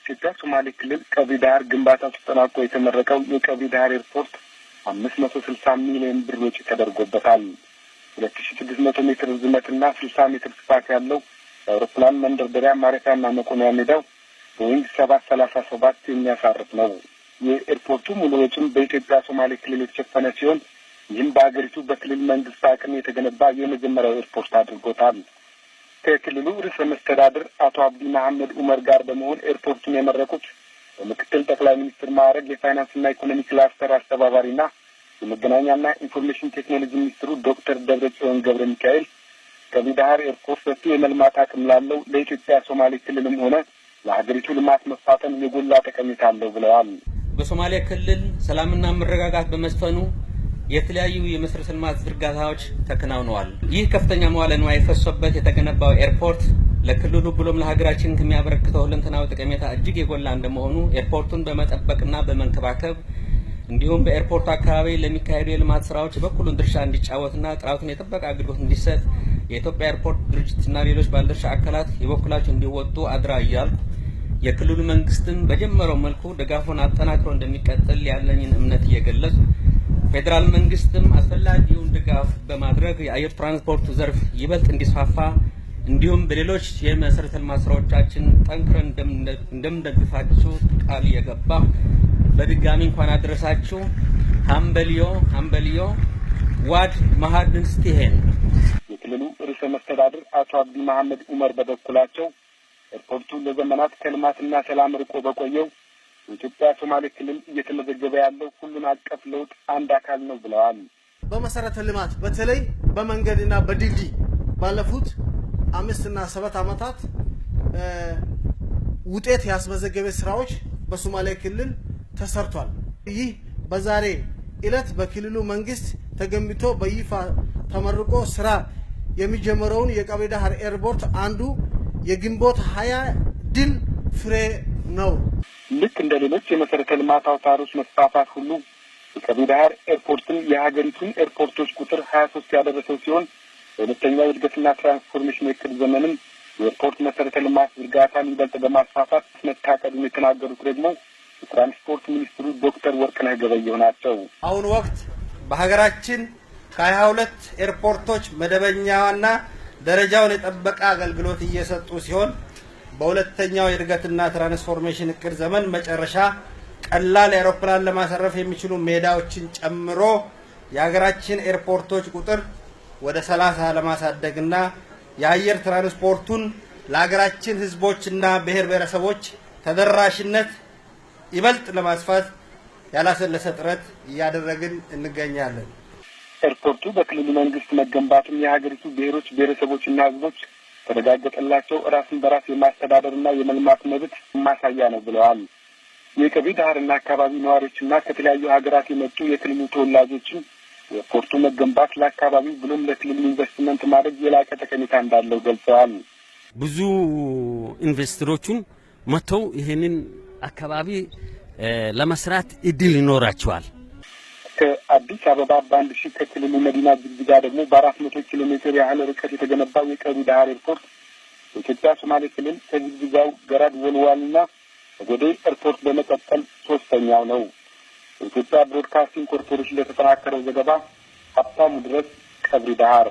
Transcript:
በኢትዮጵያ ሶማሌ ክልል ቀብሪ ዳህር ግንባታው ተጠናቆ የተመረቀው የቀብሪ ዳህር ኤርፖርት 560 ሚሊዮን ብር ወጪ ተደርጎበታል። 2600 ሜትር ርዝመትና 60 ሜትር ስፋት ያለው አውሮፕላን መንደርደሪያ ማረፊያና መቆሚያ ሜዳው ቦይንግ 737 የሚያሳርፍ ነው። የኤርፖርቱ ሙሉ ወጪም በኢትዮጵያ ሶማሌ ክልል የተሸፈነ ሲሆን ይህም በአገሪቱ በክልል መንግስት አቅም የተገነባ የመጀመሪያው ኤርፖርት አድርጎታል። ከክልሉ ርዕሰ መስተዳድር አቶ አብዲ መሐመድ ዑመር ጋር በመሆን ኤርፖርቱን የመረቁት በምክትል ጠቅላይ ሚኒስትር ማዕረግ የፋይናንስና ኢኮኖሚ ክላስተር አስተባባሪና የመገናኛና ኢንፎርሜሽን ቴክኖሎጂ ሚኒስትሩ ዶክተር ደብረጽዮን ገብረ ሚካኤል ቀብሪ ዳህር ኤርፖርት ሰፊ የመልማት አቅም ላለው ለኢትዮጵያ ሶማሌ ክልልም ሆነ ለሀገሪቱ ልማት መፋጠን የጎላ ጠቀሜታ አለው ብለዋል። በሶማሌ ክልል ሰላምና መረጋጋት በመስፈኑ የተለያዩ የመሰረተ ልማት ዝርጋታዎች ተከናውነዋል። ይህ ከፍተኛ መዋለ ንዋይ ፈሶበት የተገነባው ኤርፖርት ለክልሉ ብሎም ለሀገራችን ከሚያበረክተው ሁለንተናዊ ጠቀሜታ እጅግ የጎላ እንደመሆኑ ኤርፖርቱን በመጠበቅና በመንከባከብ እንዲሁም በኤርፖርቱ አካባቢ ለሚካሄዱ የልማት ስራዎች በኩሉን ድርሻ እንዲጫወትና ጥራቱን የጠበቀ አገልግሎት እንዲሰጥ የኢትዮጵያ ኤርፖርት ድርጅትና ሌሎች ባለድርሻ አካላት የበኩላቸው እንዲወጡ አድራ እያልኩ የክልሉ መንግስትም በጀመረው መልኩ ድጋፉን አጠናክሮ እንደሚቀጥል ያለኝን እምነት እየገለጽ ፌደራል መንግስትም አስፈላጊውን ድጋፍ በማድረግ የአየር ትራንስፖርት ዘርፍ ይበልጥ እንዲስፋፋ እንዲሁም በሌሎች የመሰረተ ልማት ስራዎቻችን ጠንክረን እንደምንደግፋችሁ ቃል እየገባ በድጋሚ እንኳን አደረሳችሁ። ሀምበሊዮ ዋድ ማሃድን ስቲሄን። የክልሉ ርዕሰ መስተዳድር አቶ አብዲ መሐመድ ዑመር በበኩላቸው ኤርፖርቱ ለዘመናት ከልማትና ሰላም ርቆ በቆየው የኢትዮጵያ ሶማሌ ክልል እየተመዘገበ ያለው ሁሉን አቀፍ ለውጥ አንድ አካል ነው ብለዋል። በመሰረተ ልማት በተለይ በመንገድና በድልድይ ባለፉት 5 እና 7 ዓመታት ውጤት ያስመዘገበ ስራዎች በሶማሌ ክልል ተሰርቷል። ይህ በዛሬ ዕለት በክልሉ መንግስት ተገንብቶ በይፋ ተመርቆ ስራ የሚጀምረውን የቀብሪ ዳህር ኤርፖርት አንዱ የግንቦት 20 ድል ፍሬ ነው። ልክ እንደ ሌሎች የመሰረተ ልማት አውታሮች መስፋፋት ሁሉ የቀብሪ ዳህር ኤርፖርትን የሀገሪቱን ኤርፖርቶች ቁጥር 23 ያደረሰው ሲሆን በሁለተኛው እድገትና ትራንስፎርሜሽን እቅድ ዘመንም የኤርፖርት መሰረተ ልማት ዝርጋታን ይበልጥ በማስፋፋት መታቀዱን የተናገሩት ደግሞ የትራንስፖርት ሚኒስትሩ ዶክተር ወርቅነህ ገበየሁ ናቸው። አሁን ወቅት በሀገራችን ከ22 ኤርፖርቶች መደበኛና ደረጃውን የጠበቀ አገልግሎት እየሰጡ ሲሆን በሁለተኛው የእድገትና ትራንስፎርሜሽን እቅድ ዘመን መጨረሻ ቀላል አውሮፕላን ለማሳረፍ የሚችሉ ሜዳዎችን ጨምሮ የሀገራችን ኤርፖርቶች ቁጥር ወደ 30 ለማሳደግና የአየር ትራንስፖርቱን ለሀገራችን ህዝቦችና ብሔር ብሔረሰቦች ተደራሽነት ይበልጥ ለማስፋት ያላሰለሰ ጥረት እያደረግን እንገኛለን። ኤርፖርቱ በክልሉ መንግስት መገንባቱን የሀገሪቱ ብሔሮች ብሔረሰቦችና ህዝቦች ተረጋገጠላቸው ራስን በራስ የማስተዳደርና የመልማት መብት ማሳያ ነው ብለዋል። የቀብሪ ዳህርና አካባቢ ነዋሪዎችና ከተለያዩ ሀገራት የመጡ የክልሉ ተወላጆችን የኤርፖርቱ መገንባት ለአካባቢው ብሎም ለክልሉ ኢንቨስትመንት ማድረግ የላቀ ጠቀሜታ እንዳለው ገልጸዋል። ብዙ ኢንቨስተሮችን መጥተው ይሄንን አካባቢ ለመስራት እድል ይኖራቸዋል። ከአዲስ አበባ በአንድ ሺህ ከክልሉ መዲና ጅግጅጋ ደግሞ በ400 ኪሎ ሜትር ያህል ርቀት የተገነባው የቀብሪ ዳህር ኤርፖርት በኢትዮጵያ ሶማሌ ክልል ከጅግጅጋው ገራድ ወልዋልና ወደ ኤርፖርት በመቀጠል ሶስተኛው ነው። የኢትዮጵያ ብሮድካስቲንግ ኮርፖሬሽን ለተጠናከረው ዘገባ ሀብታሙ ድረስ ቀብሪ ዳህር።